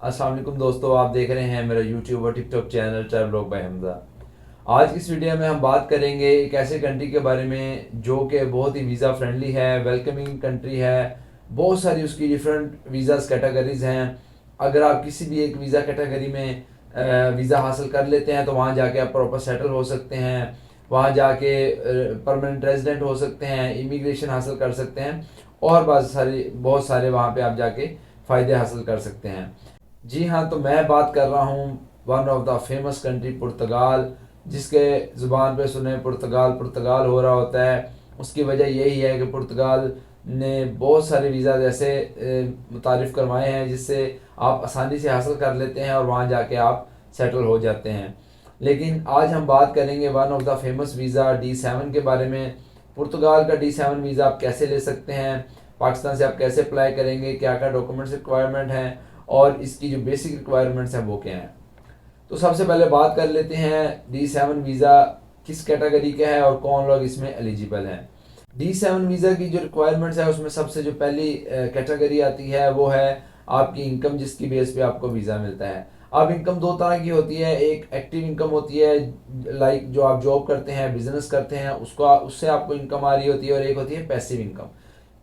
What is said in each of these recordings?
अस्सलाम वालेकुम दोस्तों, आप देख रहे हैं मेरा यूट्यूब और TikTok channel travel blog by Hamza. आज की इस वीडियो में हम बात करेंगे एक ऐसे कंट्री के बारे में जो कि बहुत ही वीज़ा फ्रेंडली है, वेलकमिंग कंट्री है। बहुत सारी उसकी डिफरेंट वीज़ास कैटेगरीज हैं। अगर आप किसी भी एक वीज़ा कैटेगरी में वीज़ा हासिल कर लेते हैं तो वहाँ जाके आप प्रॉपर सेटल हो सकते हैं, वहाँ जाके परमानेंट रेजिडेंट हो सकते हैं, इमिग्रेशन हासिल कर सकते हैं और बहुत सारे वहाँ पे आप जाके फ़ायदे हासिल कर सकते हैं। जी हाँ, तो मैं बात कर रहा हूँ one of the famous country Portugal, जिसके ज़ुबान पे सुने पुर्तगाल पुर्तगाल हो रहा होता है। उसकी वजह यही है कि पुर्तगाल ने बहुत सारे वीज़ा ऐसे मुतारिफ़ करवाए हैं जिससे आप आसानी से हासिल कर लेते हैं और वहाँ जाके आप सेटल हो जाते हैं। लेकिन आज हम बात करेंगे one of the famous visa D7 के बारे में। पुर्तगाल का D7 वीज़ा आप कैसे ले सकते हैं, पाकिस्तान से आप कैसे अप्लाई करेंगे, क्या क्या डॉक्यूमेंट्स रिक्वायरमेंट हैं और इसकी जो बेसिक रिक्वायरमेंट्स हैं वो क्या हैं। तो सबसे पहले बात कर लेते हैं D7 वीज़ा किस कैटेगरी का है और कौन लोग इसमें एलिजिबल हैं। D7 वीज़ा की जो रिक्वायरमेंट्स है उसमें सबसे जो पहली कैटेगरी आती है वो है आपकी इनकम, जिसकी बेस पे आपको वीज़ा मिलता है। अब इनकम दो तरह की होती है, एक एक्टिव इनकम होती है लाइक जो आप जॉब करते हैं, बिजनेस करते हैं, उसका उससे आपको इनकम आ रही होती है, और एक होती है पैसिव इनकम।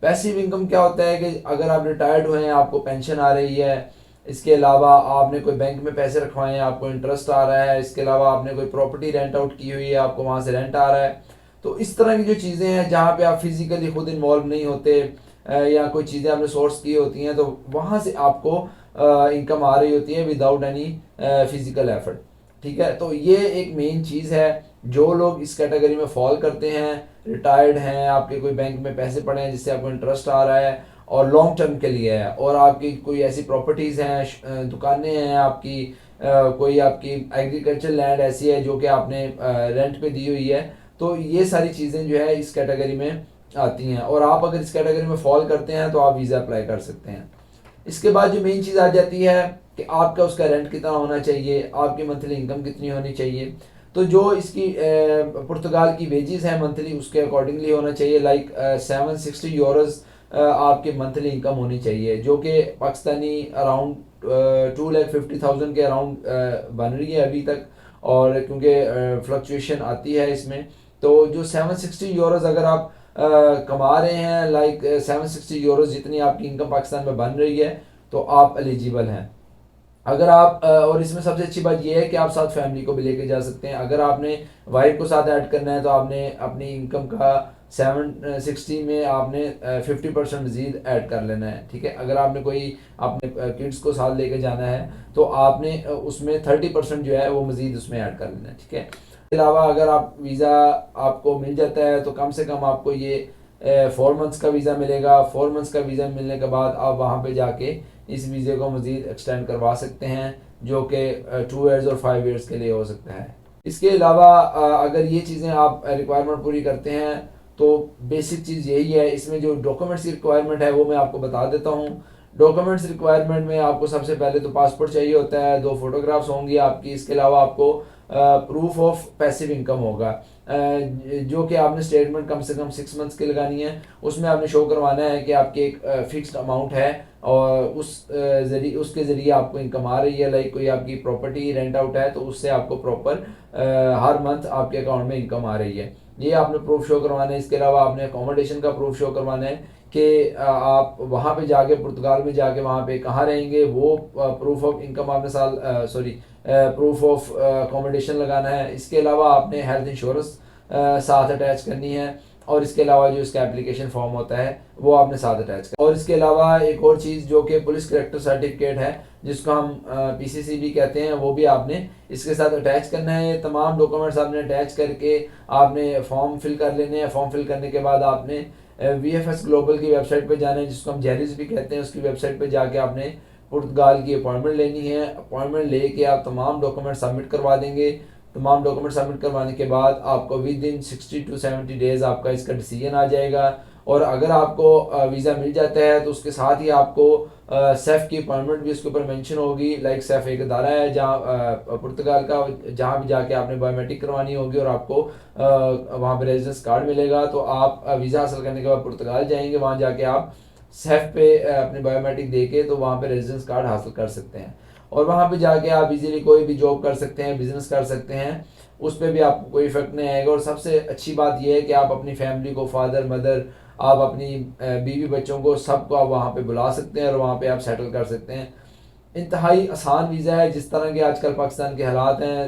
पैसिव इनकम क्या होता है कि अगर आप रिटायर्ड हुए हैं, आपको पेंशन आ रही है, इसके अलावा आपने कोई बैंक में पैसे रखवाए हैं, आपको इंटरेस्ट आ रहा है, इसके अलावा आपने कोई प्रॉपर्टी रेंट आउट की हुई है, आपको वहाँ से रेंट आ रहा है। तो इस तरह की जो चीज़ें हैं जहाँ पे आप फिजिकली खुद इन्वॉल्व नहीं होते, या कोई चीज़ें आपने सोर्स की होती हैं, तो वहाँ से आपको इनकम आ रही होती है विदाउट एनी फिजिकल एफर्ट। ठीक है, तो ये एक मेन चीज़ है। जो लोग इस कैटेगरी में फॉल करते हैं, रिटायर्ड हैं, आपके कोई बैंक में पैसे पड़े हैं जिससे आपको इंटरेस्ट आ रहा है और लॉन्ग टर्म के लिए है, और आपकी कोई ऐसी प्रॉपर्टीज़ हैं, दुकानें हैं आपकी, कोई आपकी एग्रीकल्चर लैंड ऐसी है जो कि आपने रेंट पे दी हुई है, तो ये सारी चीज़ें जो है इस कैटेगरी में आती हैं, और आप अगर इस कैटेगरी में फॉल करते हैं तो आप वीज़ा अप्लाई कर सकते हैं। इसके बाद जो मेन चीज़ आ जाती है कि आपका उसका रेंट कितना होना चाहिए, आपकी मंथली इनकम कितनी होनी चाहिए। तो जो इसकी पुर्तगाल की वेजेस हैं मंथली, उसके अकॉर्डिंगली होना चाहिए। लाइक 760 यूरोज आपकी मंथली इनकम होनी चाहिए, जो कि पाकिस्तानी अराउंड 2,50,000 के अराउंड बन रही है अभी तक। और क्योंकि फ्लक्चुएशन आती है इसमें, तो जो 760 यूरोज अगर आप कमा रहे हैं, लाइक 760 यूरोज जितनी आपकी इनकम पाकिस्तान में बन रही है, तो आप एलिजिबल हैं। अगर आप और इसमें सबसे अच्छी बात यह है कि आप साथ फैमिली को भी लेके जा सकते हैं। अगर आपने वाइफ को साथ ऐड करना है तो आपने अपनी इनकम का 760 में आपने 50% मजीद ऐड कर लेना है। ठीक है, अगर आपने कोई अपने किड्स को साथ लेके जाना है तो आपने उसमें 30% जो है वो मजीद उसमें ऐड कर लेना है। ठीक है, इसके अलावा अगर आप वीज़ा आपको मिल जाता है तो कम से कम आपको ये 4 मंथ्स का वीज़ा मिलेगा। 4 मंथ्स का वीज़ा मिलने के बाद आप वहाँ पे जाके इस वीज़े को मज़ीद एक्सटेंड करवा सकते हैं, जो कि 2 ईयर्स और 5 ईयर्स के लिए हो सकता है। इसके अलावा अगर ये चीज़ें आप रिक्वायरमेंट पूरी करते हैं तो बेसिक चीज़ यही है। इसमें जो डॉक्यूमेंट्स की रिक्वायरमेंट है वो मैं आपको बता देता हूँ। डॉक्यूमेंट्स रिक्वायरमेंट में आपको सबसे पहले तो पासपोर्ट चाहिए होता है, 2 फोटोग्राफ्स होंगी आपकी। इसके अलावा आपको प्रूफ ऑफ पैसिव इनकम होगा, जो कि आपने स्टेटमेंट कम से कम 6 मंथ्स की लगानी है। उसमें आपने शो करवाना है कि आपकी एक फिक्स्ड अमाउंट है और उसके ज़रिए आपको इनकम आ रही है। लाइक कोई आपकी प्रॉपर्टी रेंट आउट है तो उससे आपको प्रॉपर हर मंथ आपके अकाउंट में इनकम आ रही है, ये आपने प्रूफ शो करवाना है। इसके अलावा आपने अकोमोडेशन का प्रूफ शो करवाना है कि आप वहाँ पे जाके पुर्तगाल में जाके वहाँ पे कहाँ रहेंगे, वो प्रूफ ऑफ इनकम आपने प्रूफ ऑफ अकोमोडेशन लगाना है। इसके अलावा आपने हेल्थ इंश्योरेंस साथ अटैच करनी है, और इसके अलावा जो इसका एप्लीकेशन फॉर्म होता है वो आपने साथ अटैच करना है। और इसके अलावा एक और चीज़ जो कि पुलिस करेक्टर सर्टिफिकेट है, जिसको हम PCC भी कहते हैं, वो भी आपने इसके साथ अटैच करना है। ये तमाम डॉक्यूमेंट्स आपने अटैच करके आपने फॉर्म फिल कर लेने हैं। फॉर्म फिल करने के बाद आपने VFS ग्लोबल की वेबसाइट पे जाना है, जिसको हम जेरिस भी कहते हैं। उसकी वेबसाइट पे जाके आपने पुर्तगाल की अपॉइंटमेंट लेनी है। अपॉइंटमेंट लेके आप तमाम डॉक्यूमेंट सबमिट करवा देंगे। तमाम डॉक्यूमेंट सबमिट करवाने के बाद आपको विद इन 60 to 70 डेज आपका इसका डिसीजन आ जाएगा। और अगर आपको वीज़ा मिल जाता है तो उसके साथ ही आपको सेफ की अपॉइंटमेंट भी उसके ऊपर मेंशन होगी। लाइक सेफ एक अदारा है जहाँ पुर्तगाल का, जहाँ भी जाके आपने बायोमेट्रिक करवानी होगी और आपको वहाँ पे रेजिडेंस कार्ड मिलेगा। तो आप वीज़ा हासिल करने के बाद पुर्तगाल जाएंगे, वहाँ जाके आप सेफ पे अपनी बायोमेट्रिक दे के तो वहाँ पे रेजिडेंस कार्ड हासिल कर सकते हैं। और वहाँ पे जाके आप इजीली कोई भी जॉब कर सकते हैं, बिजनेस कर सकते हैं, उस पर भी आपको कोई इफेक्ट नहीं आएगा। और सबसे अच्छी बात यह है कि आप अपनी फैमिली को, फादर मदर, आप अपनी बीवी बच्चों को, सबको आप वहाँ पे बुला सकते हैं और वहाँ पे आप सेटल कर सकते हैं। इंतहाई आसान वीज़ा है। जिस तरह के आजकल पाकिस्तान के हालात हैं,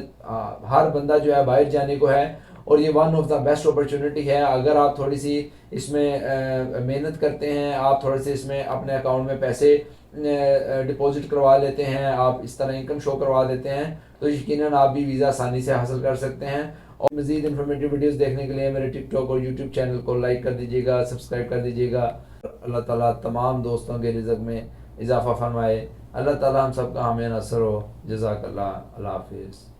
हर बंदा जो है बाहर जाने को है, और ये one of the best opportunity है। अगर आप थोड़ी सी इसमें मेहनत करते हैं, आप थोड़े से इसमें अपने अकाउंट में पैसे डिपॉजिट करवा लेते हैं, आप इस तरह इनकम शो करवा देते हैं, तो यकीनन आप भी वीज़ा आसानी से हासिल कर सकते हैं। और मज़ीद इन्फॉर्मेटिव वीडियोस देखने के लिए मेरे टिकटॉक और यूट्यूब चैनल को लाइक कर दीजिएगा, सब्सक्राइब कर दीजिएगा। अल्लाह ताला तमाम दोस्तों के रिज़्क़ में इजाफ़ा फरमाए। अल्लाह ताला हम सबका हामी नसर हो। जज़ाकल्लाह। अल्लाह हाफिज़।